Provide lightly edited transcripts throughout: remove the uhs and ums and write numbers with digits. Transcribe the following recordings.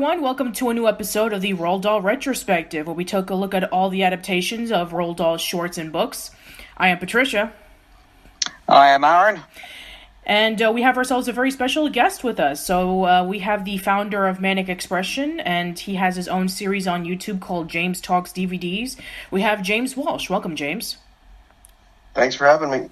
everyone. Welcome to a new episode of the Roald Dahl Retrospective, where we took a look at all the adaptations of Roald Dahl's shorts and books. I am Patricia. I am Arun. And we have ourselves a very special guest with us. So we have the founder of Manic Expression, and he has his own series on YouTube called James Talks DVDs. We have James Walsh. Welcome, James. Thanks for having me.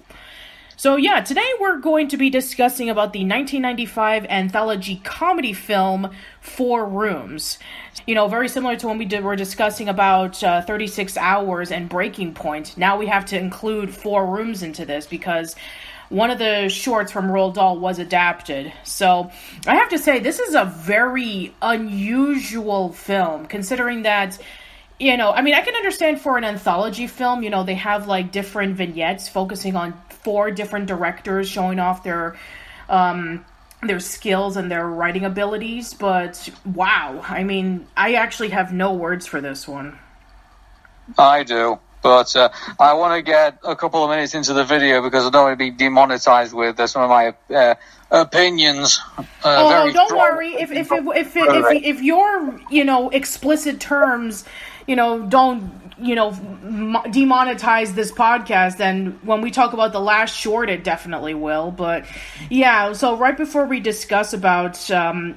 So yeah, today we're going to be discussing about the 1995 anthology comedy film, 4 Rooms. You know, very similar to when we're discussing about 36 Hours and Breaking Point. Now we have to include 4 Rooms into this because one of the shorts from Roald Dahl was adapted. So I have to say, this is a very unusual film, considering that, you know, I mean, I can understand for an anthology film, you know, they have like different vignettes focusing on 4 different directors showing off their skills and their writing abilities. But wow, I mean, I actually have no words for this one. I do, but I want to get a couple of minutes into the video because I don't want to be demonetized with some of my opinions. Don't worry. If your, you know, explicit terms, you know, don't, you know, demonetize this podcast, then when we talk about the last short, it definitely will. But yeah, so right before we discuss about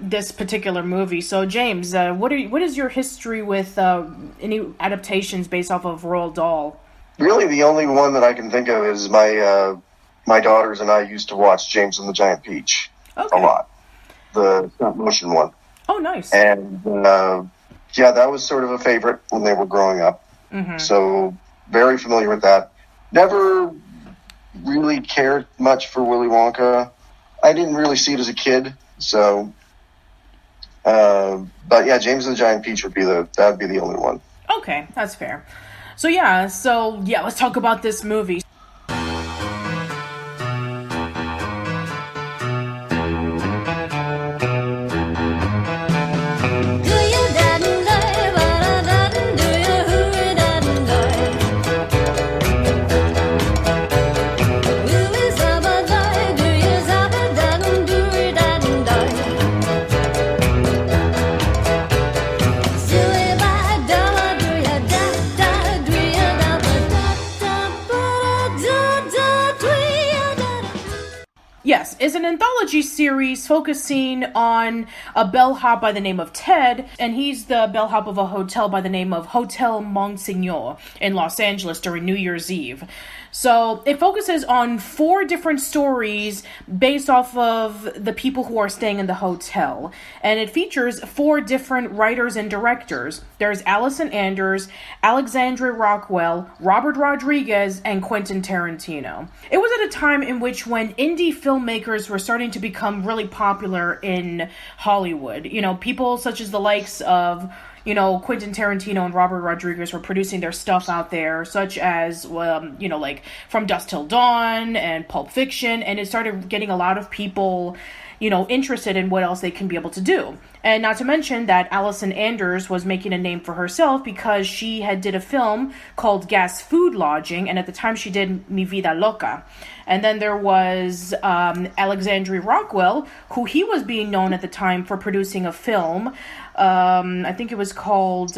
this particular movie, so James, what is your history with any adaptations based off of Roald Dahl? Really, the only one that I can think of is my daughters and I used to watch James and the Giant Peach a lot, the stop motion one. Oh, nice. And yeah, that was sort of a favorite when they were growing up. Mm-hmm. So very familiar with that. Never really cared much for Willy Wonka. I didn't really see it as a kid. So, but yeah, James and the Giant Peach would be the only one. Okay, that's fair. So yeah, let's talk about this movie. Yes, is an anthology series focusing on a bellhop by the name of Ted, and he's the bellhop of a hotel by the name of Hotel Monsignor in Los Angeles during New Year's Eve. So it focuses on 4 different stories based off of the people who are staying in the hotel. And it features 4 different writers and directors. There's Allison Anders, Alexandre Rockwell, Robert Rodriguez, and Quentin Tarantino. It was at a time in which when indie filmmakers were starting to become really popular in Hollywood. You know, people such as the likes of, you know, Quentin Tarantino and Robert Rodriguez were producing their stuff out there, such as, you know, like From Dusk Till Dawn and Pulp Fiction, and it started getting a lot of people, you know, interested in what else they can be able to do. And not to mention that Allison Anders was making a name for herself because she had did a film called Gas Food Lodging, and at the time she did Mi Vida Loca. And then there was Alexandre Rockwell, who he was being known at the time for producing a film. I think it was called,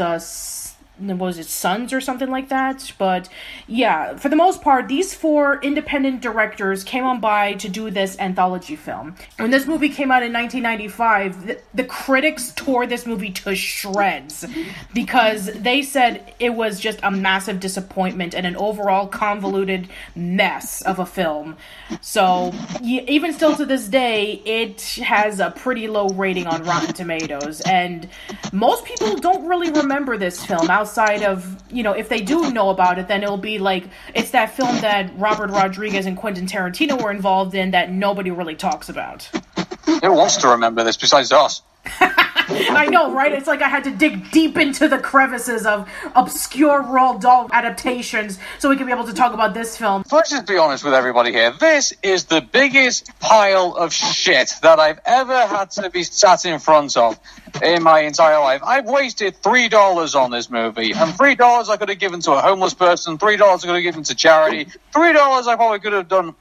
was it Sons or something like that? But yeah, for the most part, these 4 independent directors came on by to do this anthology film. When this movie came out in 1995, the critics tore this movie to shreds because they said it was just a massive disappointment and an overall convoluted mess of a film. So even still to this day, it has a pretty low rating on Rotten Tomatoes, and most people don't really remember this film outside of, you know, if they do know about it, then it'll be like, it's that film that Robert Rodriguez and Quentin Tarantino were involved in that nobody really talks about. Who wants to remember this besides us? I know, right? It's like I had to dig deep into the crevices of obscure Roald Dahl adaptations so we can be able to talk about this film. Let's just be honest with everybody here. This is the biggest pile of shit that I've ever had to be sat in front of in my entire life. I've wasted $3 on this movie, and $3 I could have given to a homeless person, $3 I could have given to charity, $3 I probably could have done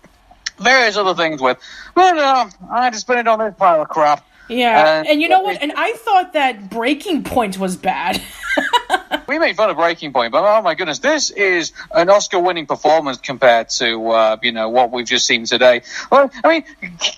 various other things with. But no, I had to spend it on this pile of crap. Yeah, and you know what? And I thought that Breaking Point was bad. We made fun of Breaking Point, but oh my goodness, this is an Oscar-winning performance compared to what we've just seen today. Well, I mean,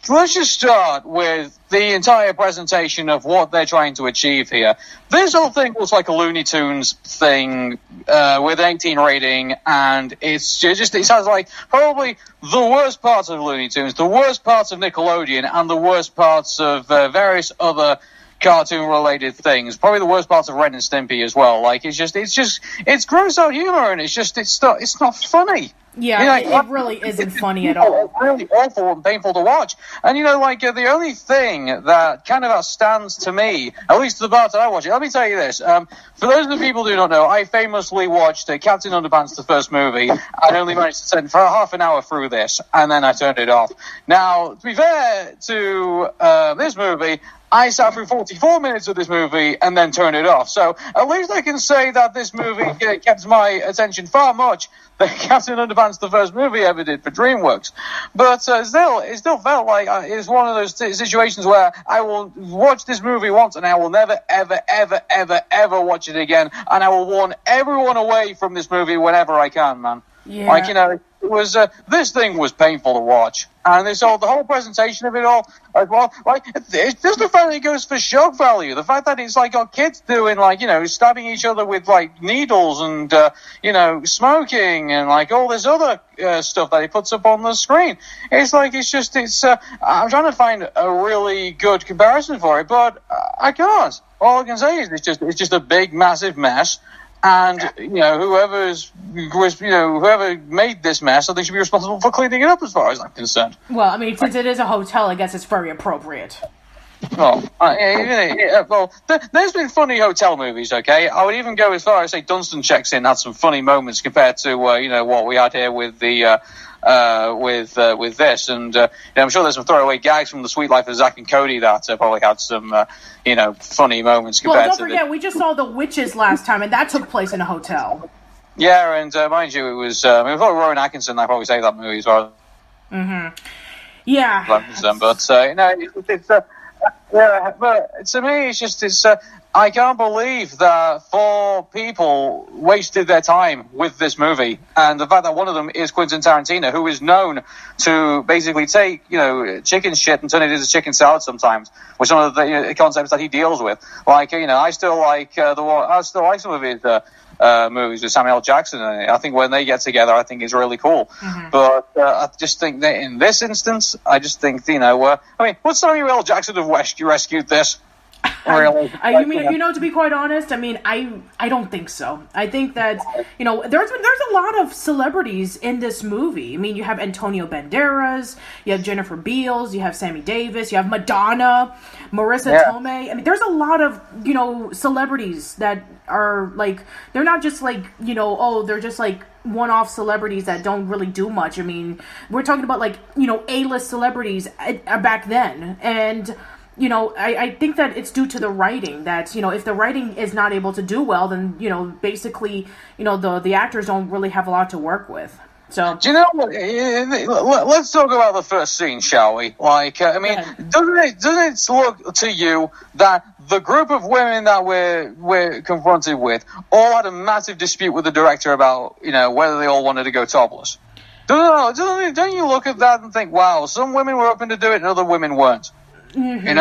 let's just start with the entire presentation of what they're trying to achieve here. This whole thing looks like a Looney Tunes thing with 18 rating, and it sounds like probably the worst parts of Looney Tunes, the worst parts of Nickelodeon, and the worst parts of various other cartoon-related things. Probably the worst parts of Ren and Stimpy as well. Like, it's gross out humor, and it's not funny. Yeah, it really isn't funny at all. It's really awful and painful to watch. And, the only thing that kind of outstands to me, at least the part that I watch it, let me tell you this. For those of the people who do not know, I famously watched Captain Underpants, the first movie, and only managed to sit for half an hour through this, and then I turned it off. Now, to be fair to this movie, I sat through 44 minutes of this movie and then turned it off. So at least I can say that this movie kept my attention far much than Captain Underpants, the first movie, ever did for DreamWorks. But it still felt like it's one of those situations where I will watch this movie once and I will never, ever, ever, ever, ever watch it again. And I will warn everyone away from this movie whenever I can, man. Yeah. It was this thing was painful to watch, and the whole presentation of it all as well. Like, it's just the fact that it goes for shock value. The fact that it's got kids doing stabbing each other with needles and smoking and all this other stuff that he puts up on the screen. I'm trying to find a really good comparison for it, but I can't. All I can say is it's just a big, massive mess. And whoever made this mess, I think should be responsible for cleaning it up, as far as I'm concerned. Well, I mean, since it is a hotel, I guess it's very appropriate. Well, there's been funny hotel movies. Okay, I would even go as far as say Dunstan Checks In had some funny moments compared to what we had here with the. With this, and I'm sure there's some throwaway gags from The Sweet Life of Zack and Cody that probably had some funny moments compared to. Well, don't forget, we just saw The Witches last time, and that took place in a hotel. Yeah, and mind you, it was probably Rowan Atkinson that probably saved that movie as well. Mm-hmm. Yeah. But to me, I can't believe that 4 people wasted their time with this movie, and the fact that one of them is Quentin Tarantino, who is known to basically take chicken shit and turn it into chicken salad sometimes, which is one of the concepts that he deals with. I still like some of his movies with Samuel L. Jackson, and I think when they get together, I think it's really cool. Mm-hmm. But I just think that in this instance, would Samuel L. Jackson have rescued this? Really? To be quite honest, I mean, I don't think so. I think that, there's a lot of celebrities in this movie. I mean, you have Antonio Banderas, you have Jennifer Beals, you have Sammy Davis, you have Madonna, Marissa Tomei. I mean, there's a lot of, celebrities that are, they're not just, they're just, one-off celebrities that don't really do much. I mean, we're talking about, A-list celebrities back then, and... I think that it's due to the writing that, if the writing is not able to do well, then, basically, the actors don't really have a lot to work with. So, do you know what? Let's talk about the first scene, shall we? Doesn't it look to you that the group of women that we're confronted with all had a massive dispute with the director about, whether they all wanted to go topless? Don't you look at that and think, wow, some women were open to do it and other women weren't? Mm-hmm.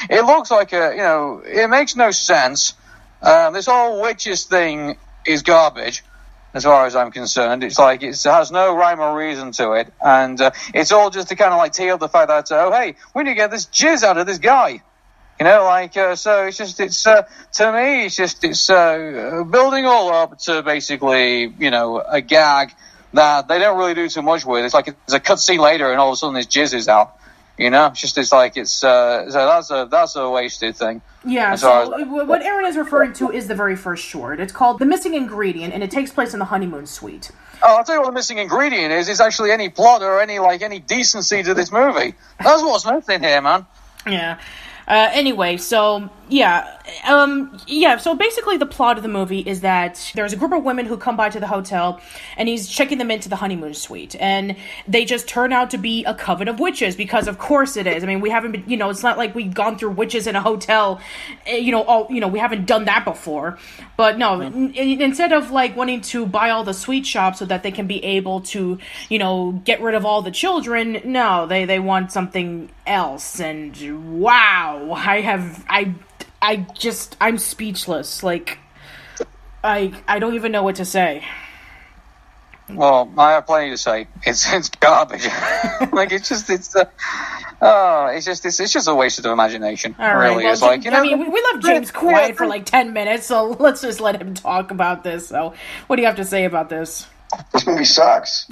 It looks like it makes no sense. This whole witches thing is garbage, as far as I'm concerned. It has no rhyme or reason to it, and it's all just to kind of tee up the fact that hey, we need to get this jizz out of this guy. So to me, it's building all up to basically a gag that they don't really do too much with. It's it's a cutscene later, and all of a sudden this jizz is out. So that's a wasted thing. Yeah, so what Aaron is referring to is the very first short. It's called The Missing Ingredient, and it takes place in the honeymoon suite. Oh, I'll tell you what the missing ingredient is. It's actually any plot or any decency to this movie. That's what's missing here, man. Yeah. Anyway, so So basically the plot of the movie is that there's a group of women who come by to the hotel, and he's checking them into the honeymoon suite, and they just turn out to be a coven of witches, because of course it is. I mean, we haven't been, it's not like we've gone through witches in a hotel, we haven't done that before. But no, instead of like wanting to buy all the sweet shops so that they can be able to, get rid of all the children, no, they want something else. And wow, I'm speechless. Like, I don't even know what to say. Well, I have plenty to say. It's garbage. Like, it's just a waste of imagination. All right. Really, Well, it's like, we left James quiet for like 10 minutes, so let's just let him talk about this. So, what do you have to say about this? This movie sucks.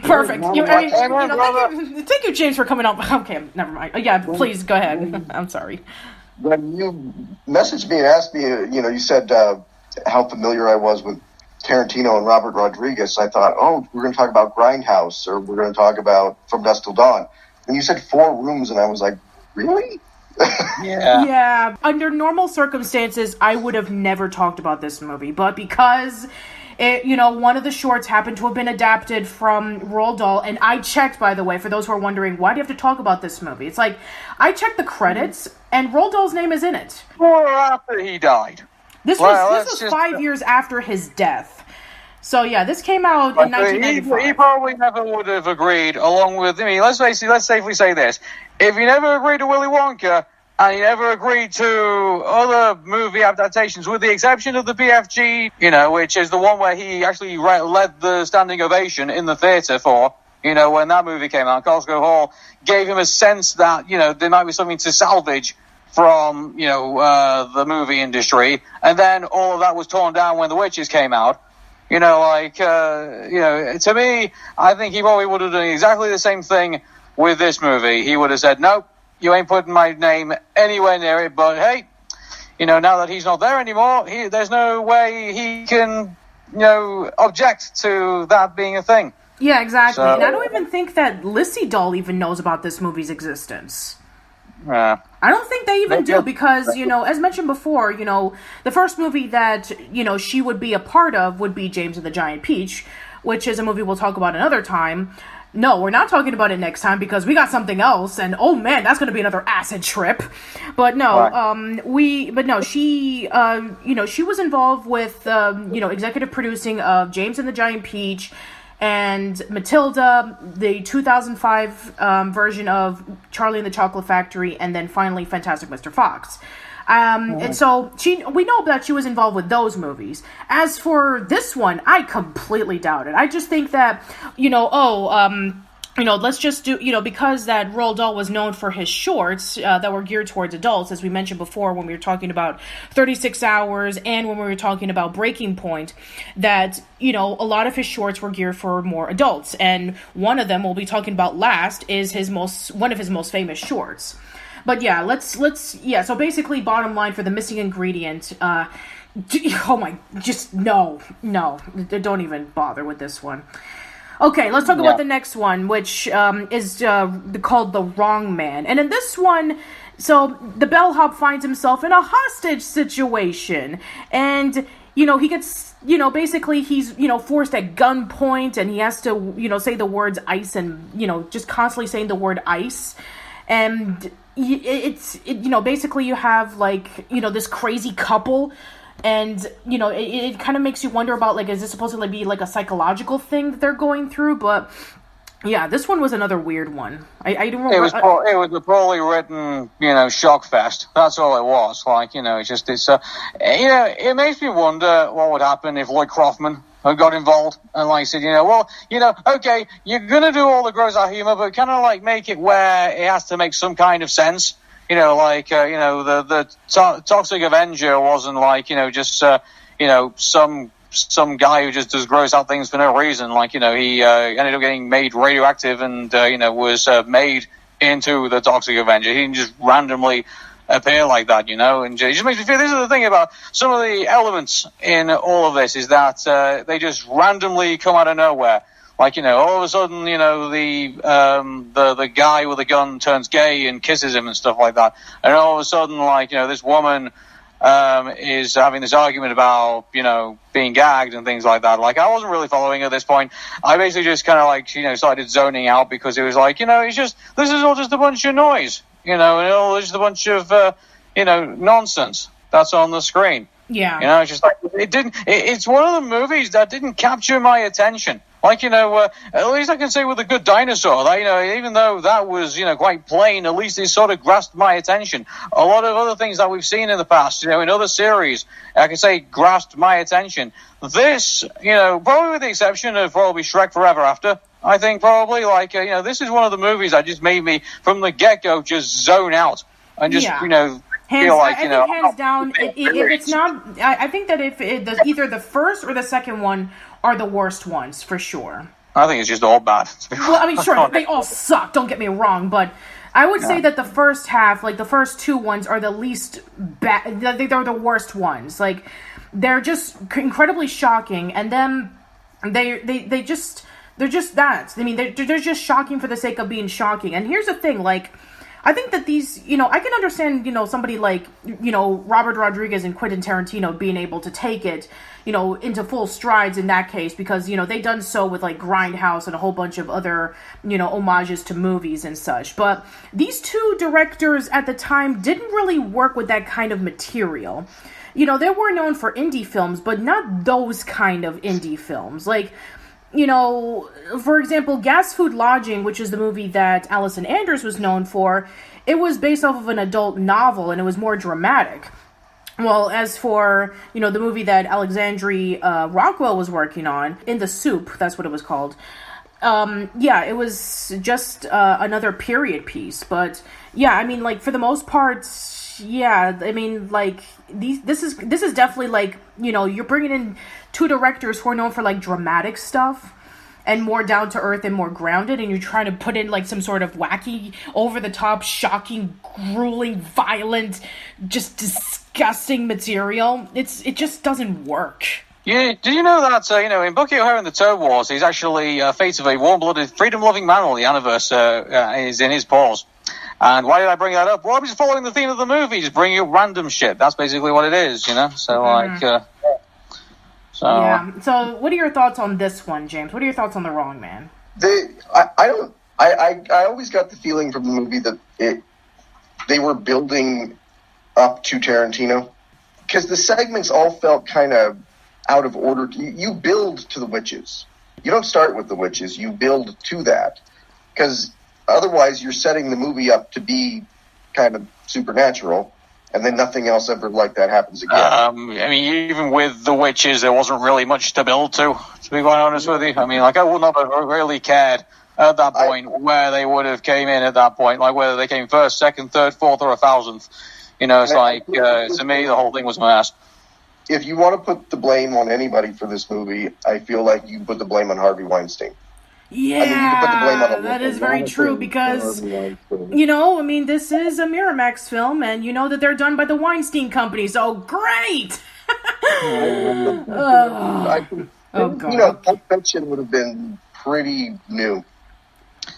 Perfect. Thank you, James, for coming up. Okay, never mind. Yeah, please go ahead. I'm sorry. When you messaged me and asked me, you said how familiar I was with Tarantino and Robert Rodriguez, I thought, we're going to talk about Grindhouse, or we're going to talk about From Dusk Till Dawn. And you said 4 Rooms, and I was like, really? Yeah. Yeah. Under normal circumstances, I would have never talked about this movie, but because one of the shorts happened to have been adapted from Roald Dahl, and I checked, by the way, for those who are wondering, why do you have to talk about this movie? It's like, I checked the credits, and Roald Dahl's name is in it. Or after he died. This was 5 years after his death. So yeah, this came out in 1995. He probably never would have agreed, along with, let's safely say this. If he never agreed to Willy Wonka, and he never agreed to other movie adaptations, with the exception of the BFG, which is the one where he actually led the standing ovation in the theatre for, when that movie came out. Costco Hall gave him a sense that, there might be something to salvage from, the movie industry. And then all of that was torn down when The Witches came out. To me, I think he probably would have done exactly the same thing with this movie. He would have said, nope, you ain't putting my name anywhere near it, but hey, now that he's not there anymore, there's no way he can, object to that being a thing. Yeah, exactly. So, and I don't even think that Lissy Doll even knows about this movie's existence. I don't think they even do, because, as mentioned before, the first movie that, she would be a part of would be James and the Giant Peach, which is a movie we'll talk about another time. No, we're not talking about it next time, because we got something else, and oh man, that's going to be another acid trip. But no, she was involved with, executive producing of James and the Giant Peach, and Matilda, the 2005 version of Charlie and the Chocolate Factory, and then finally Fantastic Mr. Fox. And so we know that she was involved with those movies. As for this one, I completely doubt it. I just think that, let's just do, because that Roald Dahl was known for his shorts that were geared towards adults, as we mentioned before when we were talking about 36 Hours and when we were talking about Breaking Point, that, a lot of his shorts were geared for more adults. And one of them we'll be talking about last is one of his most famous shorts. But yeah, so basically, bottom line for the missing ingredient, no, don't even bother with this one. Okay, let's talk about the next one, which is called The Wrong Man. And in this one, so the bellhop finds himself in a hostage situation, and, he gets, basically he's, forced at gunpoint, and he has to, say the words ice and, just constantly saying the word ice. And basically you have, this crazy couple, and, it kind of makes you wonder about, is this supposed to be, a psychological thing that they're going through? But, yeah, this one was another weird one. I don't remember. It was a poorly written, shock fest. That's all it was. It makes me wonder what would happen if Lloyd Kaufman got involved and said, okay, you're gonna do all the gross out humor, but kind of make it where it has to make some kind of sense. The Toxic Avenger wasn't some guy who just does gross out things for no reason. He ended up getting made radioactive and was made into the Toxic Avenger. He didn't just randomly appear like that, and it just makes me feel, this is the thing about some of the elements in all of this, is that they just randomly come out of nowhere. Like, all of a sudden, the guy with the gun turns gay and kisses him and stuff like that. And all of a sudden, like, this woman is having this argument about, being gagged and things like that. Like, I wasn't really following at this point. I basically just kind of, like, started zoning out because it was like, this is all just a bunch of noise, and all just a bunch of, nonsense that's on the screen. Yeah. It's just like, it's one of the movies that didn't capture my attention. Like, at least I can say with A Good Dinosaur, that, even though that was, quite plain, at least it sort of grasped my attention. A lot of other things that we've seen in the past, in other series, I can say grasped my attention. This, probably with the exception of probably Shrek Forever After, I think probably, like, this is one of the movies that just made me, from the get-go, just zone out. And just, feel like, I think hands down, if it's not, I think that if either the first or the second one are the worst ones, for sure. I think it's just all bad. Well, I mean, sure, they all suck, don't get me wrong, but I would say that the first half, like the first two ones, are the least bad, they're the worst ones. Like, they're just incredibly shocking, and then they're just that. I mean, they're just shocking for the sake of being shocking. And here's the thing, like, I think that these, I can understand, somebody like, Robert Rodriguez and Quentin Tarantino being able to take it, into full strides in that case, because, they done so with, like, Grindhouse and a whole bunch of other, homages to movies and such. But these two directors at the time didn't really work with that kind of material. They were known for indie films, but not those kind of indie films. Like, for example, Gas Food Lodging, which is the movie that Allison Anders was known for, it was based off of an adult novel, and it was more dramatic. Well, as for, the movie that Alexandre Rockwell was working on, In the Soup, that's what it was called, it was just another period piece. But, yeah, I mean, like, for the most part, yeah, I mean, like, this is definitely, like, you're bringing in two directors who are known for, like, dramatic stuff and more down to earth and more grounded, and you're trying to put in, like, some sort of wacky, over the top, shocking, grueling, violent, just disgusting material. It just doesn't work. Yeah, did you know that, in Bucky O'Hare and the Turd Wars, he's actually fate of a warm-blooded, freedom-loving mammal, the universe is in his paws. And why did I bring that up? Well, I'm just following the theme of the movie, just bringing up random shit. That's basically what it is, So, Yeah. So, what are your thoughts on this one, James? What are your thoughts on The Wrong Man? I always got the feeling from the movie that they were building up to Tarantino, because the segments all felt kind of out of order. You build to the witches. You don't start with the witches. You build to that, because otherwise you're setting the movie up to be kind of supernatural, and then nothing else ever like that happens again. I mean, even with the witches, there wasn't really much to build to be quite honest with you. I mean, like, I would not have really cared at that point where they would have came in at that point, like whether they came first, second, third, fourth, or 1,000th. To me, the whole thing was a mess. If you want to put the blame on anybody for this movie, I feel like you put the blame on Harvey Weinstein. Yeah, you put the blame on that is very true, because, I mean, this is a Miramax film, and you know that they're done by the Weinstein Company, so great! God. Pulp Fiction would have been pretty new.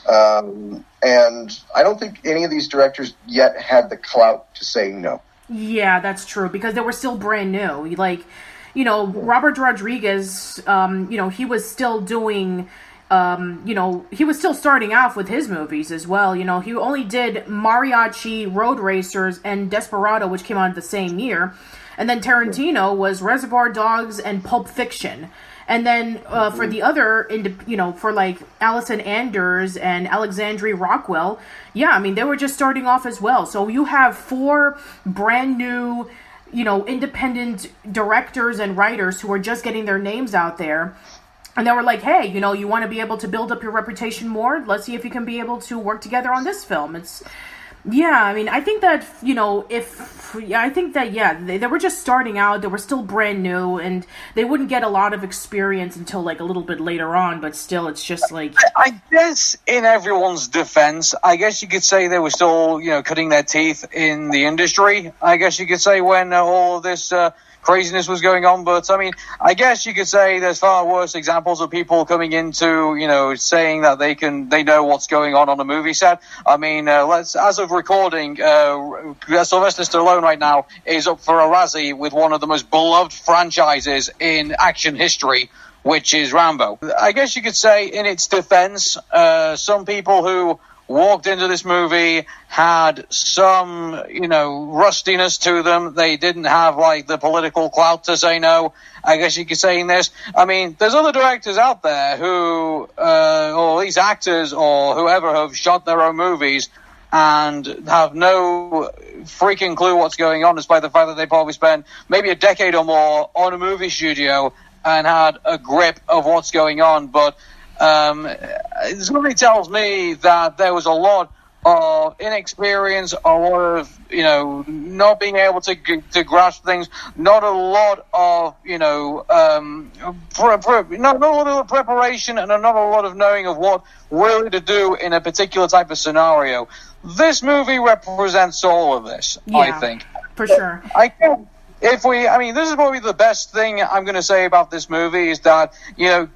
And I don't think any of these directors yet had the clout to say no. Yeah, that's true, because they were still brand new. Like, Robert Rodriguez, he was still doing... he was still starting off with his movies as well. He only did Mariachi, Road Racers, and Desperado, which came out the same year. And then Tarantino was Reservoir Dogs and Pulp Fiction. And then for the other, for like Allison Anders and Alexandre Rockwell, yeah, I mean, they were just starting off as well. So you have four brand new, independent directors and writers who are just getting their names out there. And they were like, hey, you want to be able to build up your reputation more? Let's see if you can be able to work together on this film. I mean, I think that, they were just starting out. They were still brand new, and they wouldn't get a lot of experience until, like, a little bit later on, but still, it's just, like... I guess, in everyone's defense, I guess you could say they were still, cutting their teeth in the industry. I guess you could say when all of this craziness was going on. But I mean, I guess you could say there's far worse examples of people coming into, saying that they know what's going on a movie set. I mean, as of recording, Sylvester Stallone right now is up for a Razzie with one of the most beloved franchises in action history, which is Rambo. I guess you could say, in its defense, some people who walked into this movie had some, rustiness to them. They didn't have, the political clout to say no. I guess you could say in this. I mean, there's other directors out there who, or these actors or whoever have shot their own movies and have no freaking clue what's going on, despite the fact that they probably spent maybe a decade or more on a movie studio and had a grip of what's going on. But this movie tells me that there was a lot of inexperience, a lot of, not being able to grasp things, not a lot of, not a lot of preparation, and not a lot of knowing of what really to do in a particular type of scenario. This movie represents all of this, I think. For sure. This is probably the best thing I'm going to say about this movie is that,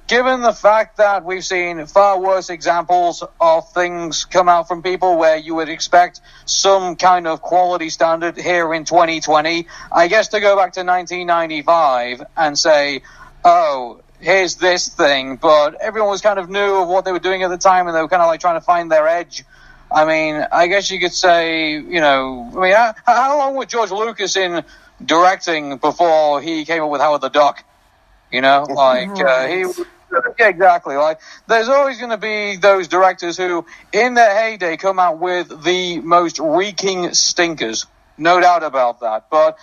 given the fact that we've seen far worse examples of things come out from people where you would expect some kind of quality standard here in 2020, I guess to go back to 1995 and say, oh, here's this thing, but everyone was kind of new of what they were doing at the time and they were kind of trying to find their edge. I mean, I guess you could say, how long was George Lucas in directing before he came up with Howard the Duck? Right. Exactly. There's always going to be those directors who, in their heyday, come out with the most reeking stinkers. No doubt about that. But,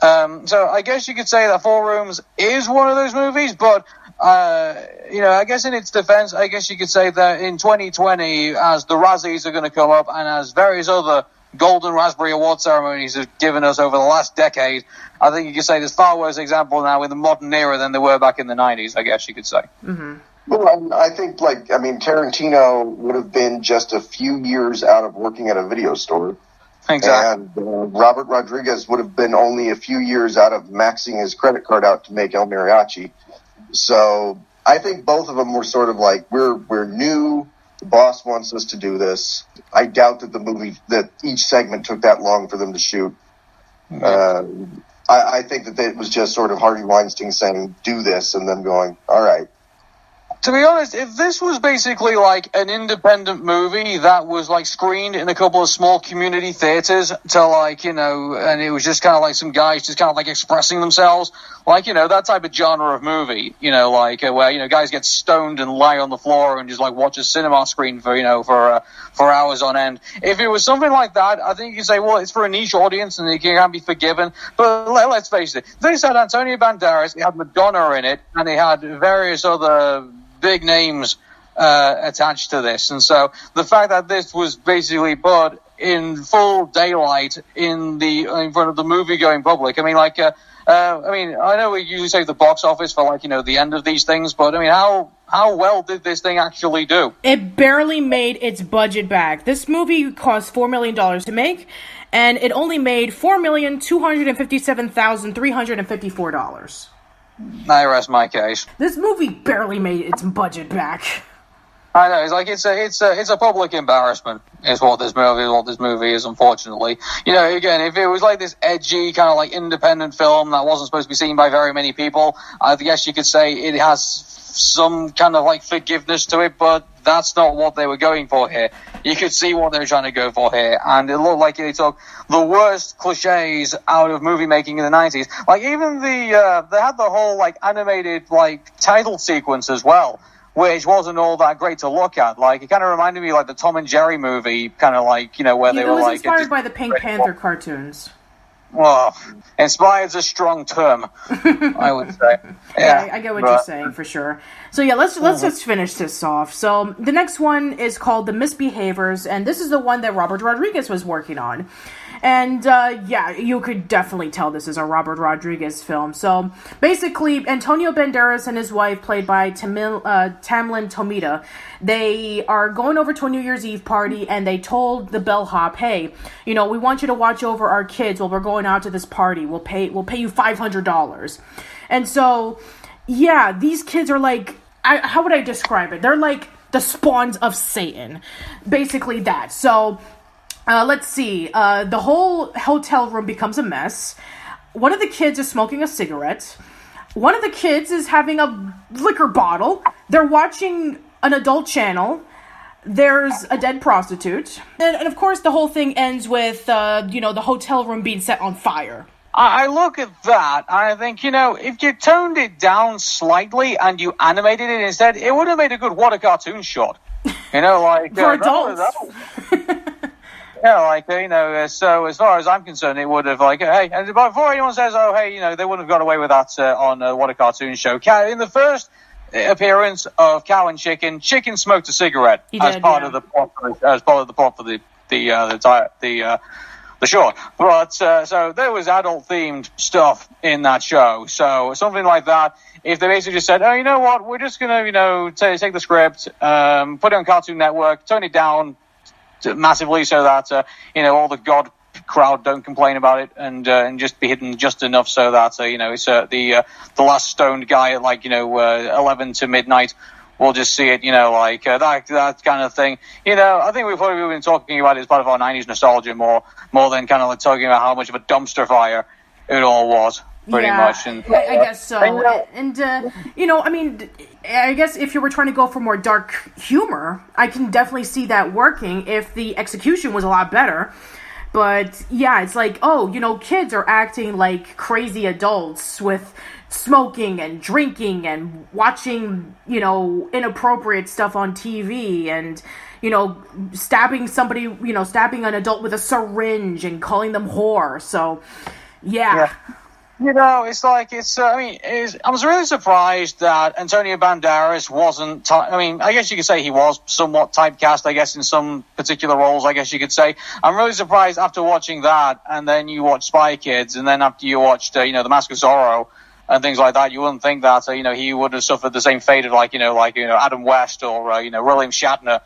so I guess you could say that Four Rooms is one of those movies, but, I guess in its defense, I guess you could say that in 2020, as the Razzies are going to come up and as various other Golden Raspberry Award ceremonies have given us over the last decade, I think you could say there's far worse example now in the modern era than there were back in the 90s, I guess you could say. Mm-hmm. Well, I think, Tarantino would have been just a few years out of working at a video store. Exactly. And Robert Rodriguez would have been only a few years out of maxing his credit card out to make El Mariachi. So I think both of them were sort of we're new. The boss wants us to do this. I doubt that each segment took that long for them to shoot. I think that it was just sort of Harvey Weinstein saying, do this, and them going, all right. To be honest, if this was basically an independent movie that was screened in a couple of small community theaters to and it was just kind of some guys just kind of expressing themselves, that type of genre of movie, where, guys get stoned and lie on the floor and just watch a cinema screen for hours on end. If it was something like that, I think you could say, well, it's for a niche audience and it can be forgiven. But let's face it, this had Antonio Banderas, it had Madonna in it, and it had various other big names attached to this. And so the fact that this was basically put in full daylight in front of the movie-going public, I know we usually say the box office for the end of these things, but how well did this thing actually do? It barely made its budget back. This movie cost $4 million to make, and it only made $4,257,354. I rest my case. This movie barely made its budget back. I know, it's a public embarrassment is what this movie is, unfortunately. Again, if it was this edgy kind of independent film that wasn't supposed to be seen by very many people, I guess you could say it has some kind of forgiveness to it, but that's not what they were going for here. You could see what they were trying to go for here, and it looked like they took the worst cliches out of movie making in the 90s. Even they had the whole animated title sequence as well, which wasn't all that great to look at. It kind of reminded me of the Tom and Jerry movie, kind of where they were it was inspired by the Pink Panther cartoons. Well, inspired's a strong term, I would say. Yeah, I get what you're saying, for sure. So yeah, let's just finish this off. So the next one is called The Misbehaviors, and this is the one that Robert Rodriguez was working on. And yeah, you could definitely tell this is a Robert Rodriguez film. So basically, Antonio Banderas and his wife, played by Tamlyn Tomita, they are going over to a New Year's Eve party, and they told the bellhop, "Hey, we want you to watch over our kids while we're going out to this party. We'll pay you $500." And so, yeah, these kids are like, how would I describe it? They're like the spawns of Satan, basically that. So, let's see. The whole hotel room becomes a mess. One of the kids is smoking a cigarette. One of the kids is having a liquor bottle. They're watching an adult channel. There's a dead prostitute. And of course, the whole thing ends with, the hotel room being set on fire. I look at that, and I think, if you toned it down slightly and you animated it instead, it would have made a good water cartoon shot. For adults. Yeah, so as far as I'm concerned, it would have, hey, and before anyone says, oh, hey, they wouldn't have got away with that on What a Cartoon Show. In the first appearance of Cow and Chicken smoked a cigarette as part of the plot for the short. But so there was adult themed stuff in that show. So something like that. If they basically just said, oh, you know what, we're just gonna take the script, put it on Cartoon Network, tone it down massively so that all the God crowd don't complain about it, and just be hidden just enough so that it's the last stoned guy at 11 to midnight will just see it, that kind of thing. I think we've probably been talking about it as part of our 90s nostalgia more than kind of talking about how much of a dumpster fire it all was, pretty much. And I guess so. I guess if you were trying to go for more dark humor, I can definitely see that working if the execution was a lot better. But yeah, it's like, kids are acting like crazy adults with smoking and drinking and watching, inappropriate stuff on TV and, stabbing an adult with a syringe and calling them whore. So, yeah. I was really surprised that Antonio Banderas wasn't, I guess you could say he was somewhat typecast, I guess, in some particular roles, I guess you could say. I'm really surprised after watching that, and then you watch Spy Kids, and then after you watched, The Mask of Zorro, and things like that, you wouldn't think that, he would have suffered the same fate of, Adam West or, William Shatner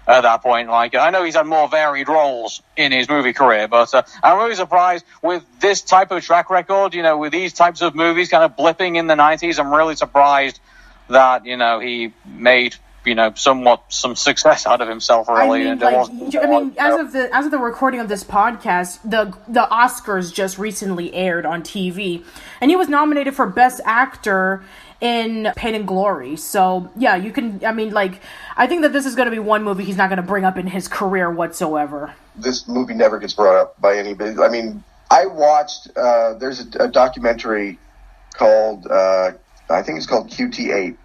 at that point. I know he's had more varied roles in his movie career, but I'm really surprised with this type of track record, with these types of movies kind of blipping in the 90s. I'm really surprised that, he made, some success out of himself, really. As of the recording of this podcast, the Oscars just recently aired on TV, and he was nominated for Best Actor in Pain and Glory. So yeah, you can, I think that this is going to be one movie he's not going to bring up in his career whatsoever. This movie never gets brought up by anybody. I watched, there's a documentary called, I think it's called QT8,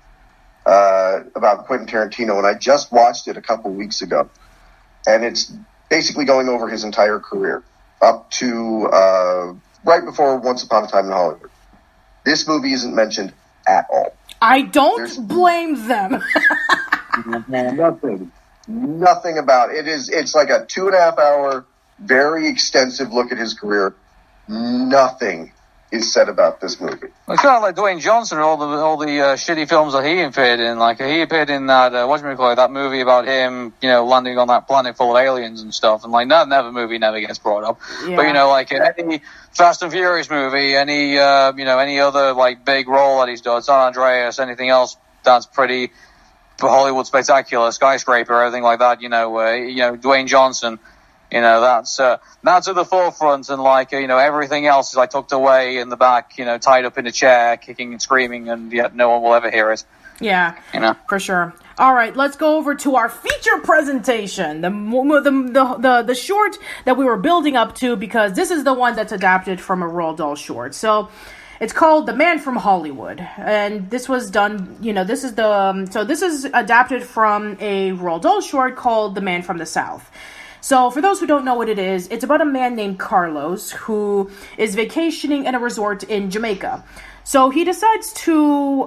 about Quentin Tarantino, and I just watched it a couple weeks ago. And it's basically going over his entire career up to right before Once Upon a Time in Hollywood. This movie isn't mentioned at all. I don't blame them. Nothing about it. It's like a 2.5 hour, very extensive look at his career. Nothing is said about this movie. Well, it's kind of like Dwayne Johnson and all the shitty films that he appeared in. He appeared in that that movie about him, landing on that planet full of aliens and stuff. And that movie never gets brought up. Yeah. But any Fast and Furious movie, any other big role that he's done, San Andreas, anything else that's pretty Hollywood spectacular, Skyscraper, everything like that. Dwayne Johnson. That's at the forefront, and everything else is tucked away in the back, tied up in a chair, kicking and screaming, and yet no one will ever hear it. Yeah, for sure. All right, let's go over to our feature presentation, the short that we were building up to, because this is the one that's adapted from a Roald Dahl short. So it's called The Man from Hollywood, and this was done. This is adapted from a Roald Dahl short called The Man from the South. So, for those who don't know what it is, it's about a man named Carlos who is vacationing in a resort in Jamaica. So, he decides to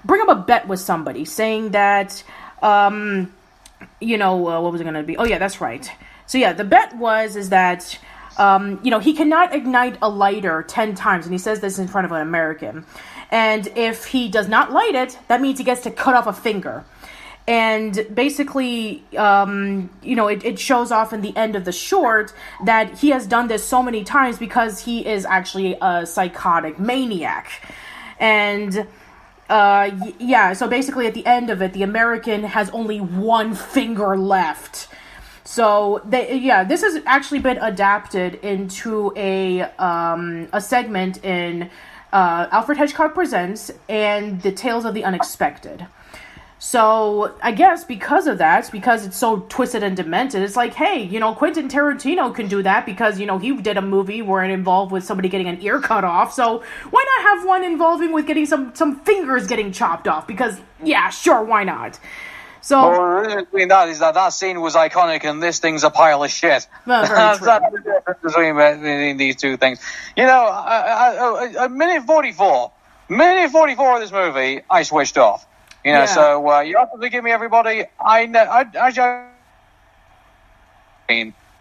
bring up a bet with somebody, saying that, what was it going to be? Oh, yeah, that's right. So, yeah, the bet is that he cannot ignite a lighter 10 times, and he says this in front of an American. And if he does not light it, that means he gets to cut off a finger. And basically, it shows off in the end of the short that he has done this so many times because he is actually a psychotic maniac. And so basically at the end of it, the American has only one finger left. So this has actually been adapted into a segment in Alfred Hitchcock Presents and The Tales of the Unexpected. So I guess because of that, because it's so twisted and demented, it's like, hey, Quentin Tarantino can do that because, he did a movie where it involved with somebody getting an ear cut off. So why not have one involving with getting some fingers getting chopped off? Because, yeah, sure, why not? So, well, the difference between that is that scene was iconic and this thing's a pile of shit. Well, That's the difference between these two things. A minute 44 of this movie, I switched off. So you have to forgive me, everybody.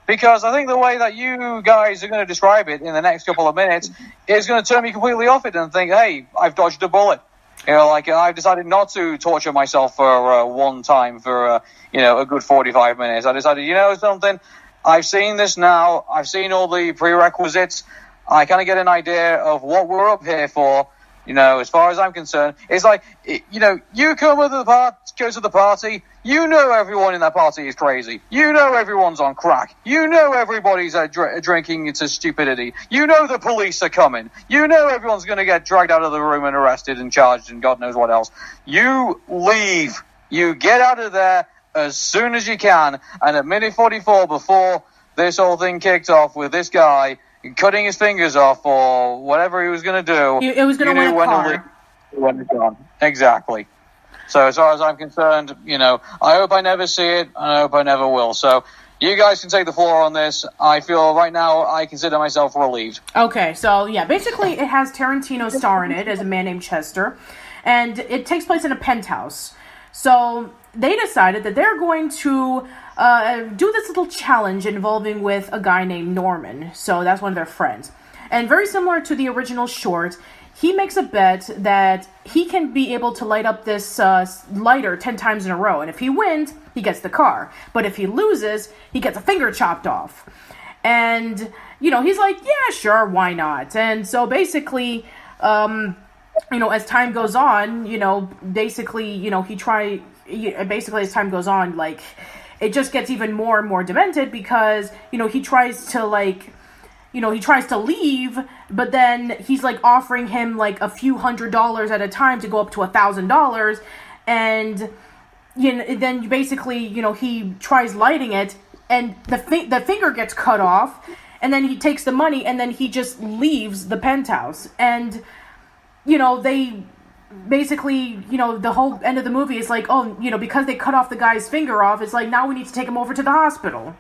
Because I think the way that you guys are going to describe it in the next couple of minutes is going to turn me completely off it and think, hey, I've dodged a bullet. I've decided not to torture myself for one time for, a good 45 minutes. I decided, something, I've seen this now. I've seen all the prerequisites. I kind of get an idea of what we're up here for. As far as I'm concerned, it's like, you go to the party, everyone in that party is crazy. Everyone's on crack. Everybody's drinking to stupidity. The police are coming. Everyone's going to get dragged out of the room and arrested and charged and God knows what else. You leave. You get out of there as soon as you can. And at minute 44, before this whole thing kicked off with this guy cutting his fingers off or whatever he was going to do. It was going to win a car. When it's gone. Exactly. So as far as I'm concerned, I hope I never see it, and I hope I never will. So you guys can take the floor on this. I feel right now I consider myself relieved. Okay, so basically it has Tarantino star in it as a man named Chester, and it takes place in a penthouse. So they decided that they're going to do this little challenge involving with a guy named Norman. So that's one of their friends. And very similar to the original short, he makes a bet that he can be able to light up this lighter 10 times in a row. And if he wins, he gets the car. But if he loses, he gets a finger chopped off. And, he's like, yeah, sure, why not? And so basically, as time goes on, basically as time goes on, like, it just gets even more and more demented because, he tries to leave, but then he's like offering him like a few $100s at a time to go up to $1,000. And, then basically, he tries lighting it and the finger gets cut off, and then he takes the money and then he just leaves the penthouse. And, they basically, the whole end of the movie is like, because they cut off the guy's finger off, it's like, now we need to take him over to the hospital.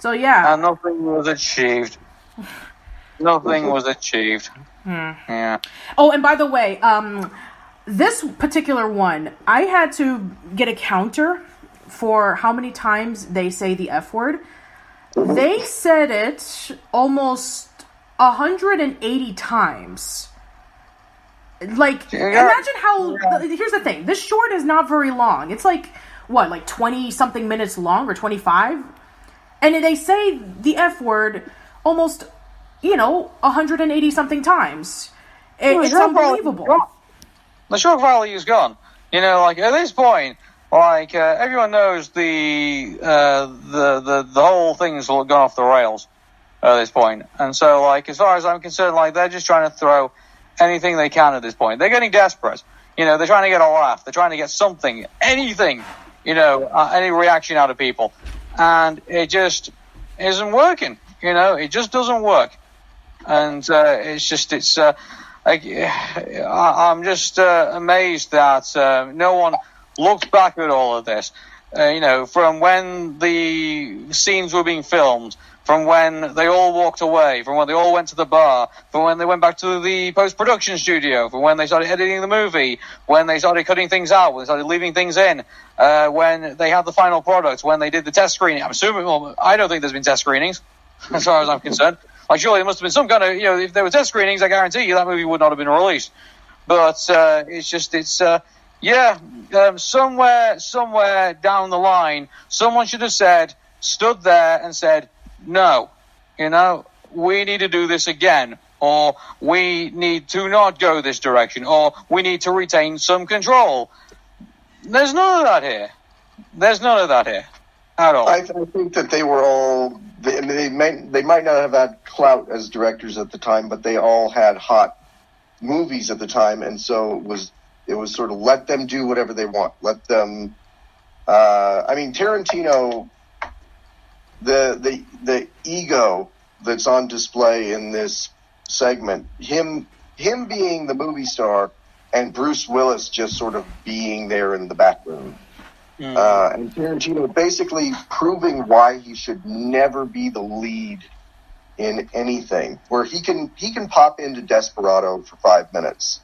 So, yeah. And nothing was achieved. Nothing was achieved. Yeah. Oh, and by the way, this particular one, I had to get a counter for how many times they say the F word. They said it almost 180 times. Like, imagine how... Here's the thing. This short is not very long. It's like, 20-something minutes long, or 25? And they say the F word almost, 180-something times. It's unbelievable. The shock value is gone. At this point, everyone knows the whole thing's gone off the rails at this point. And so, as far as I'm concerned, they're just trying to throw anything they can at this point. They're getting desperate. They're trying to get a laugh. They're trying to get something, anything, any reaction out of people. And it just isn't working. It just doesn't work. And I'm just amazed that no one looks back at all of this. From when the scenes were being filmed, from when they all walked away, from when they all went to the bar, from when they went back to the post-production studio, from when they started editing the movie, when they started cutting things out, when they started leaving things in, when they had the final product, when they did the test screening. I'm assuming, I don't think there's been test screenings. as far as I'm concerned. Like, surely there must have been some kind of, if there were test screenings, I guarantee you that movie would not have been released. But somewhere down the line, someone should have stood there and said, no, we need to do this again, or we need to not go this direction, or we need to retain some control. There's none of that here. At all. I think that they were all, they might not have had clout as directors at the time, but they all had hot movies at the time, and so it was sort of let them do whatever they want. Let them, Tarantino, the ego that's on display in this segment, him being the movie star and Bruce Willis just sort of being there in the background. And Tarantino basically proving why he should never be the lead in anything, where he can pop into Desperado for 5 minutes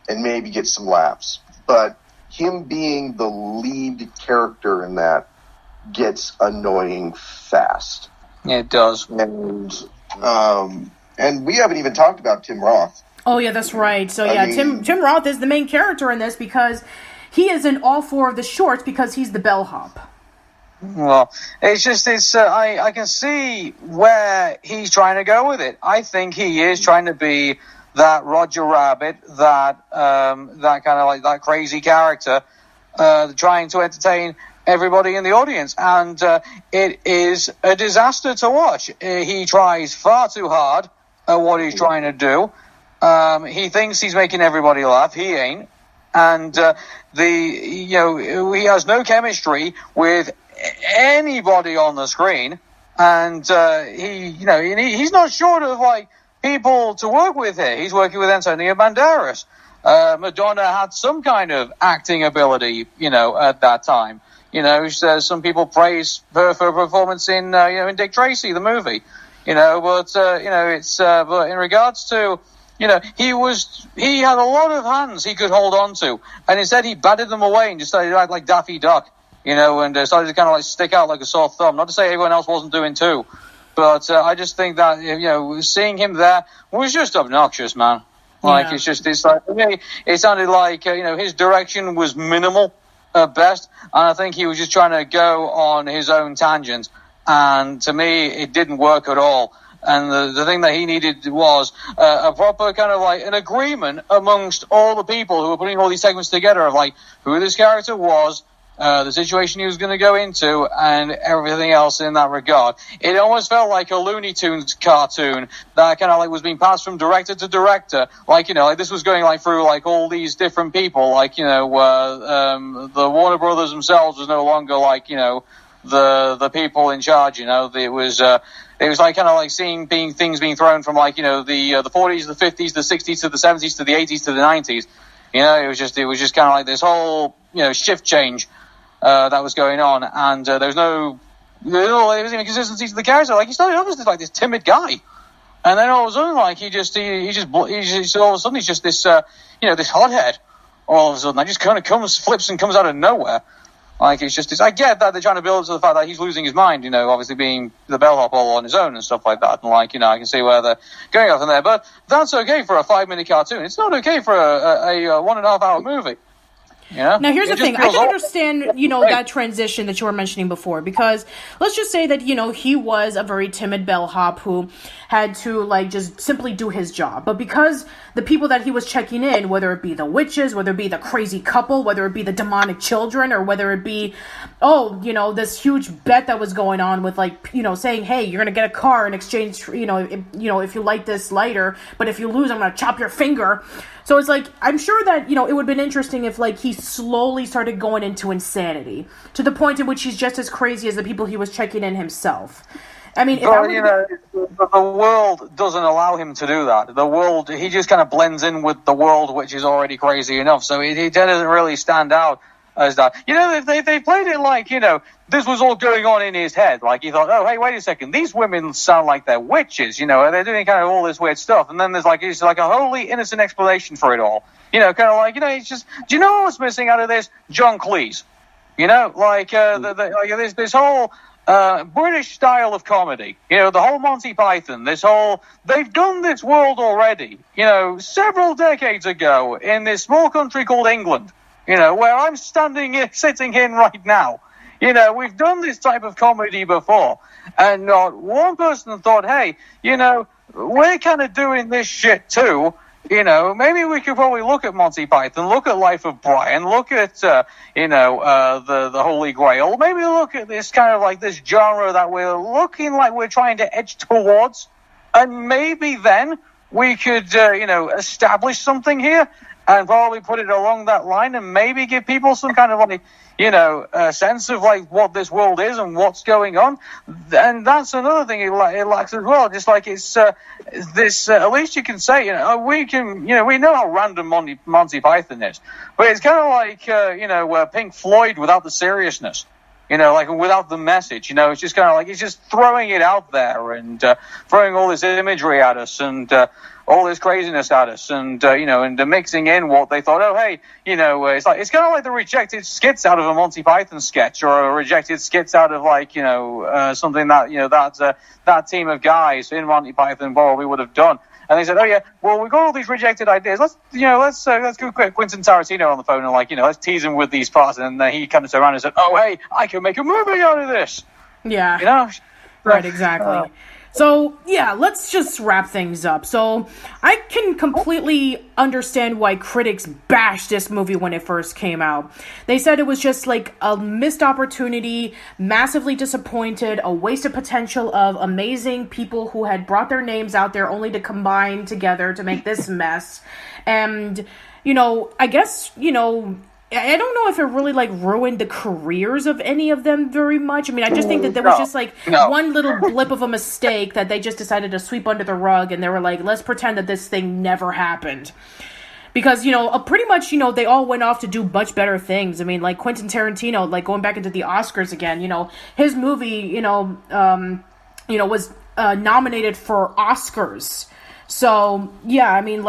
and maybe get some laughs, but him being the lead character in that gets annoying fast. It does. And we haven't even talked about Tim Roth. Oh yeah, that's right. So Tim Roth is the main character in this because he is in all 4 of the shorts because he's the bellhop. Well, I can see where he's trying to go with it. I think he is trying to be that Roger Rabbit, that kind of like that crazy character, trying to entertain everybody in the audience, and it is a disaster to watch. He tries far too hard at what he's trying to do. He thinks he's making everybody laugh. He ain't. And he has no chemistry with anybody on the screen, and he's not short of like people to work with here. He's working with Antonio Banderas. Madonna had some kind of acting ability, at that time. Some people praise her for her performance in Dick Tracy, the movie. But in regards to, he had a lot of hands he could hold on to, and instead he batted them away and just started to act like Daffy Duck, and started to kind of like stick out like a sore thumb. Not to say everyone else wasn't doing too, but I just think that, seeing him there was just obnoxious, man. Like, yeah. It sounded like, his direction was minimal at best, and I think he was just trying to go on his own tangent, and to me, it didn't work at all. And the thing that he needed was a proper kind of like an agreement amongst all the people who were putting all these segments together of like who this character was, the situation he was going to go into, and everything else in that regard. It almost felt like a Looney Tunes cartoon that kind of like was being passed from director to director. Like, like this was going like through like all these different people. Like, the Warner Brothers themselves was no longer like, the people in charge. It was like kind of like seeing things being thrown from like, the 40s, the 50s, the 60s to the 70s to the 80s to the 90s. It was just kind of like this whole, shift change that was going on, and there was no even consistency to the character. Like, he started off as this timid guy, and then all of a sudden, like all of a sudden he's just this this hothead. All of a sudden, that just kind of flips and comes out of nowhere. Like, it's just I get that they're trying to build up to the fact that he's losing his mind, obviously being the bellhop all on his own and stuff like that. And like, I can see where they're going off in there, but that's okay for a 5-minute cartoon. It's not okay for a 1.5 hour movie. Now, here's the thing. I can understand, that transition that you were mentioning before, because let's just say that, he was a very timid bellhop who had to, like, just simply do his job. But because the people that he was checking in, whether it be the witches, whether it be the crazy couple, whether it be the demonic children, or whether it be, this huge bet that was going on with, like, saying, hey, you're going to get a car in exchange for, if you light this lighter, but if you lose, I'm going to chop your finger. So it's like, I'm sure that, it would have been interesting if, like, he slowly started going into insanity to the point in which he's just as crazy as the people he was checking in himself. I mean, the world doesn't allow him to do that. The world, he just kind of blends in with the world, which is already crazy enough. So he doesn't really stand out as that. They played it like, this was all going on in his head. Like, he thought, oh, hey, wait a second, these women sound like they're witches, they're doing kind of all this weird stuff. And then there's it's like a wholly innocent explanation for it all. Kind of like, it's just, do you know what's missing out of this? John Cleese. This whole British style of comedy. The whole Monty Python, they've done this world already, several decades ago in this small country called England, where I'm sitting in right now. We've done this type of comedy before, and not one person thought, hey, we're kind of doing this shit too. Maybe we could probably look at Monty Python, look at Life of Brian, look at, the Holy Grail. Maybe look at this kind of like this genre that we're looking like we're trying to edge towards. And maybe then we could, establish something here and probably put it along that line and maybe give people some kind of like, a sense of like what this world is and what's going on. And that's another thing it lacks as well. Just like it's this, at least you can say, we know how random Monty Python is, but it's kind of like, Pink Floyd without the seriousness. Like without the message, it's just kind of like, it's just throwing it out there and throwing all this imagery at us and all this craziness at us and, and mixing in what they thought, oh, hey, it's kind of like the rejected skits out of a Monty Python sketch or a rejected skits out of like, something that, that team of guys in Monty Python probably would have done. And they said, oh yeah, well, we've got all these rejected ideas. Let's go quick Quentin Tarantino on the phone and let's tease him with these parts. And then he kind of turned around and said, oh, hey, I can make a movie out of this. Yeah. Right, exactly. So, yeah, let's just wrap things up. So, I can completely understand why critics bashed this movie when it first came out. They said it was just like a missed opportunity, massively disappointed, a wasted potential of amazing people who had brought their names out there only to combine together to make this mess. And, I guess, I don't know if it really ruined the careers of any of them very much. I mean, I just think that there was just one little blip of a mistake that they just decided to sweep under the rug, and they were like, let's pretend that this thing never happened. Because, pretty much, they all went off to do much better things. I mean, like Quentin Tarantino, going back into the Oscars again, his movie, was nominated for Oscars. So, yeah, I mean,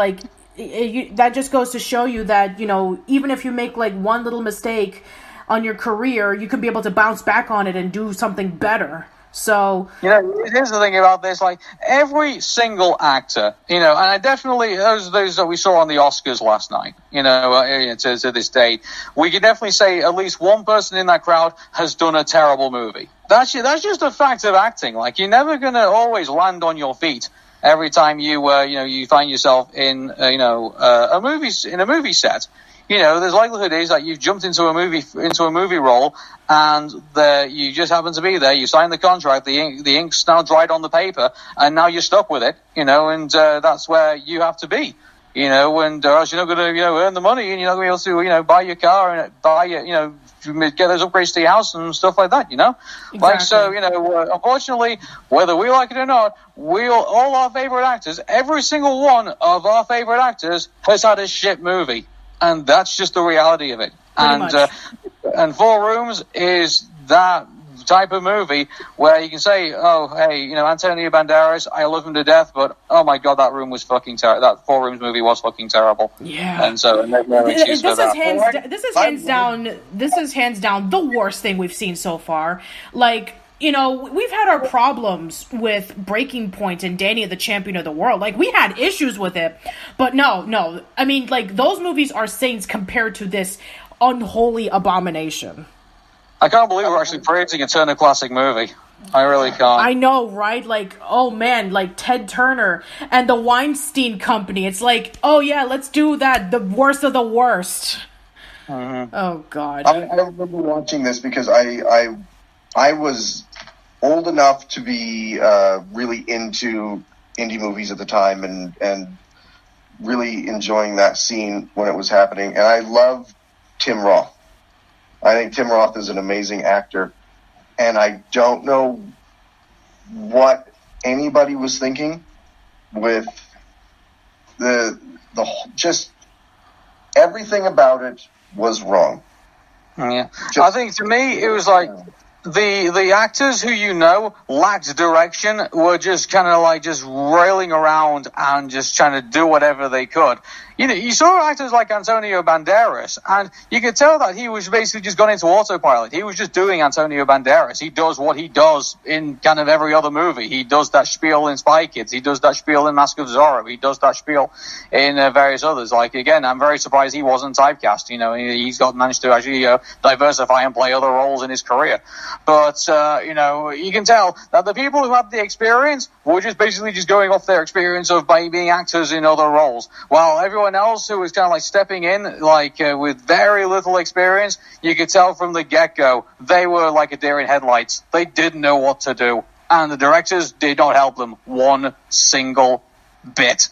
that just goes to show you that, even if you make one little mistake on your career, you can be able to bounce back on it and do something better. So, here's the thing about this, every single actor, and I definitely, those that we saw on the Oscars last night, to this day, we can definitely say at least one person in that crowd has done a terrible movie. That's just a fact of acting. You're never going to always land on your feet every time you find yourself in a movie set. There's likelihood is that you've jumped into a movie role and you just happen to be there. You signed the contract, the ink's now dried on the paper, and now you're stuck with it. And that's where you have to be. And or else you're not going to earn the money, and you're not going to be able to buy your car and buy your get those upgrades to your house and stuff like that, Exactly. So, unfortunately, whether we like it or not, all our favorite actors, every single one of our favorite actors has had a shit movie. And that's just the reality of it. And Four Rooms is that type of movie where you can say, oh, hey, Antonio Banderas, I love him to death, but oh my god, that room was fucking terrible. That Four Rooms movie was fucking terrible. Yeah. And so, this is hands down the worst thing we've seen so far. We've had our problems with Breaking Point and Danny the Champion of the World. We had issues with it. But no. I mean, those movies are saints compared to this unholy abomination. I can't believe we're actually praising a Turner Classic movie. I really can't. I know, right? Oh man, Ted Turner and the Weinstein Company. It's oh yeah, let's do that. The worst of the worst. Mm-hmm. Oh, God. I remember watching this because I was old enough to be really into indie movies at the time and really enjoying that scene when it was happening. And I love Tim Roth. I think Tim Roth is an amazing actor. And I don't know what anybody was thinking with the just everything about it was wrong. Yeah. I think to me it was the actors who lacked direction were just kind of like just railing around and just trying to do whatever they could. You saw actors like Antonio Banderas, and you could tell that he was basically just gone into autopilot. He was just doing Antonio Banderas. He does what he does in kind of every other movie. He does that spiel in Spy Kids. He does that spiel in Mask of Zorro. He does that spiel in various others. Like, again, I'm very surprised he wasn't typecast. He's managed to actually diversify and play other roles in his career. But, you can tell that the people who had the experience were just basically just going off their experience of being actors in other roles, while everyone else who was kind of like stepping in with very little experience, you could tell from the get-go they were like a deer in headlights. They didn't know what to do, and the directors did not help them one single bit.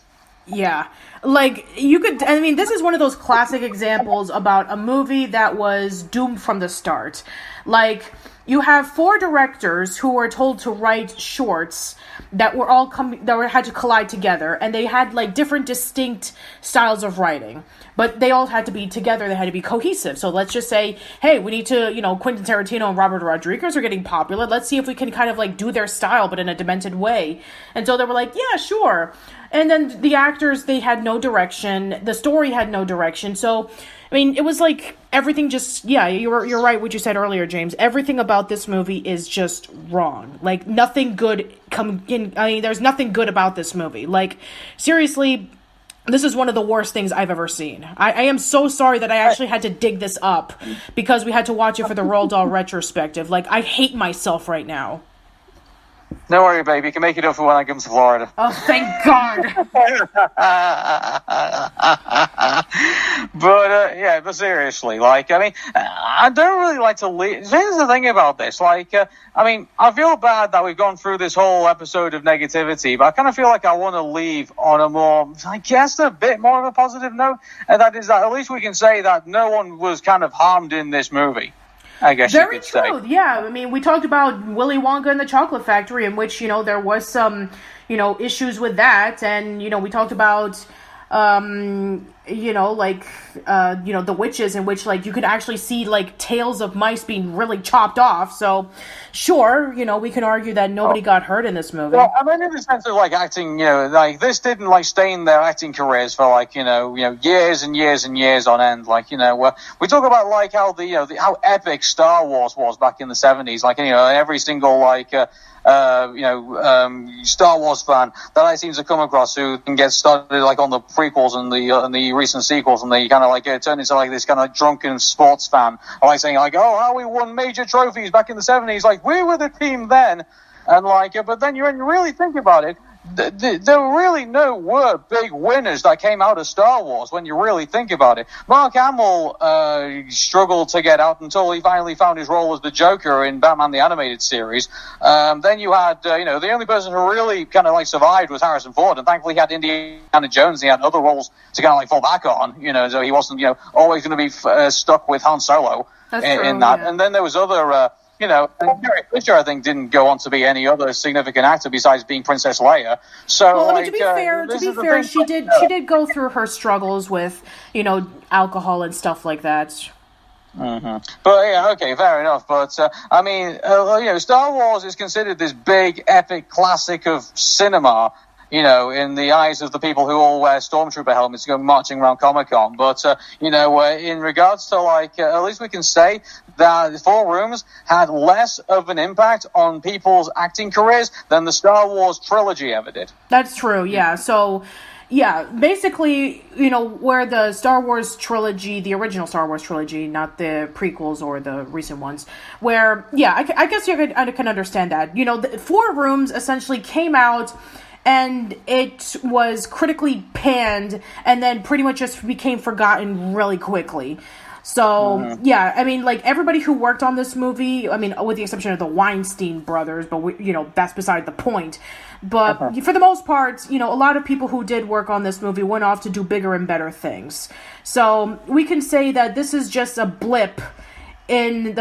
Yeah, this is one of those classic examples about a movie that was doomed from the start. Like, you have 4 directors who were told to write shorts that were all had to collide together, and they had like different distinct styles of writing, but they all had to be together. They had to be cohesive. So let's just say, hey, we need to, Quentin Tarantino and Robert Rodriguez are getting popular. Let's see if we can kind of like do their style, but in a demented way. And so they were like, yeah, sure. And then the actors, they had no direction. The story had no direction. So, it was like everything just, you're right what you said earlier, James. Everything about this movie is just wrong. Like, nothing good there's nothing good about this movie. Like, seriously, this is one of the worst things I've ever seen. I am so sorry that I actually had to dig this up because we had to watch it for the Roald Dahl Retrospective. Like, I hate myself right now. Don't worry, baby. You can make it up for when I come to Florida. Oh, thank God. But seriously, I don't really like to leave. Here's the thing about this. I feel bad that we've gone through this whole episode of negativity, but I kind of feel like I want to leave on a more, a bit more of a positive note. And that is that at least we can say that no one was kind of harmed in this movie. I guess very you could true. say. Yeah, we talked about Willy Wonka and the Chocolate Factory, in which there was some issues with that, and we talked about the witches, in which you could actually see tails of mice being really chopped off. So sure, we can argue that nobody got hurt in this movie. Well, in the sense of acting, this didn't stain their acting careers for years and years and years on end. We talk about how how epic Star Wars was back in the 70s. Every single Star Wars fan that I seem to come across who can get started on the prequels and the recent sequels, and they kind of turn into this kind of drunken sports fan, saying how we won major trophies back in the 70s, we were the team then, and but then you really think about it. There really were big winners that came out of Star Wars when you really think about it. Mark Hamill struggled to get out until he finally found his role as the Joker in Batman the Animated Series. Then you had, the only person who really kind of survived was Harrison Ford, and thankfully he had Indiana Jones. He had other roles to kind of fall back on, so he wasn't, always going to be stuck with Han Solo in that. Yeah. And then there was other. Carrie Fisher, I think, didn't go on to be any other significant actor besides being Princess Leia. So, to be fair, she did go through her struggles with, alcohol and stuff like that. Mm-hmm. But okay, fair enough. But Star Wars is considered this big, epic classic of cinema. In the eyes of the people who all wear Stormtrooper helmets go marching around Comic-Con. But, in regards to, at least we can say that Four Rooms had less of an impact on people's acting careers than the Star Wars trilogy ever did. That's true, yeah. So, yeah, basically, where the Star Wars trilogy, the original Star Wars trilogy, not the prequels or the recent ones, where, I guess I can understand that. The Four Rooms essentially came out, and it was critically panned, and then pretty much just became forgotten really quickly. So, everybody who worked on this movie, with the exception of the Weinstein brothers, but, that's beside the point. But for the most part, a lot of people who did work on this movie went off to do bigger and better things. So we can say that this is just a blip in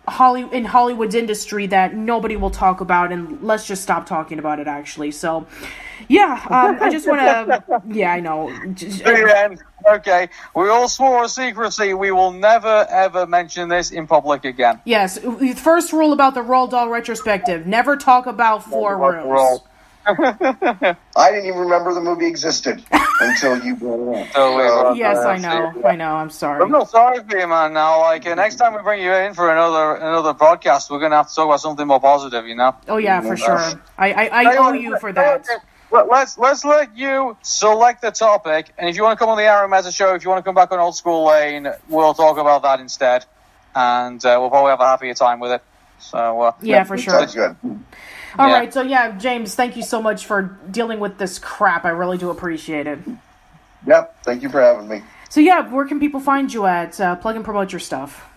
Hollywood's industry that nobody will talk about, and let's just stop talking about it, actually. So, yeah, I just want to... Yeah, I know. Okay, we all swore a secrecy. We will never, ever mention this in public again. Yes, first rule about the Roald Dahl Retrospective, never talk about four rooms. I didn't even remember the movie existed until you brought it up. Yes, I know, I'm sorry. I'm not sorry for you, man, now. Like, next time we bring you in for another broadcast, we're going to have to talk about something more positive, you know? Oh, yeah, for sure. I owe you for that. Let's let you select the topic, and if you want to come on the Arun Meta show, if you want to come back on Old School Lane, we'll talk about that instead, and we'll probably have a happier time with it. So yeah, for sure. Sounds good. All right, so yeah, James, thank you so much for dealing with this crap. I really do appreciate it. Yep, thank you for having me. So yeah, where can people find you at? Plug and promote your stuff.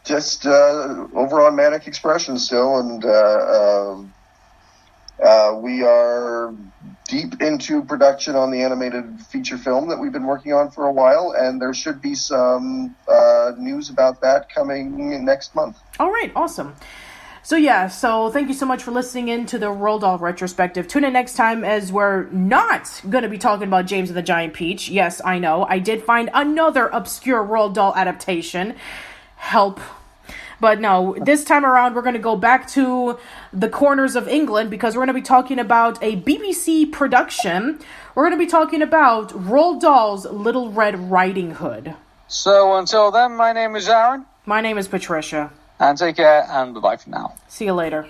Just over on Manic Expression still, and we are deep into production on the animated feature film that we've been working on for a while, and there should be some news about that coming next month. All right, awesome. So yeah, so thank you so much for listening in to the Roald Dahl Retrospective. Tune in next time, as we're not going to be talking about James and the Giant Peach. Yes, I know, I did find another obscure Roald Dahl adaptation. Help. But no, this time around, we're going to go back to the corners of England, because we're going to be talking about a BBC production. We're going to be talking about Roald Dahl's Little Red Riding Hood. So until then, my name is Arun. My name is Patricia. And take care, and bye-bye for now. See you later.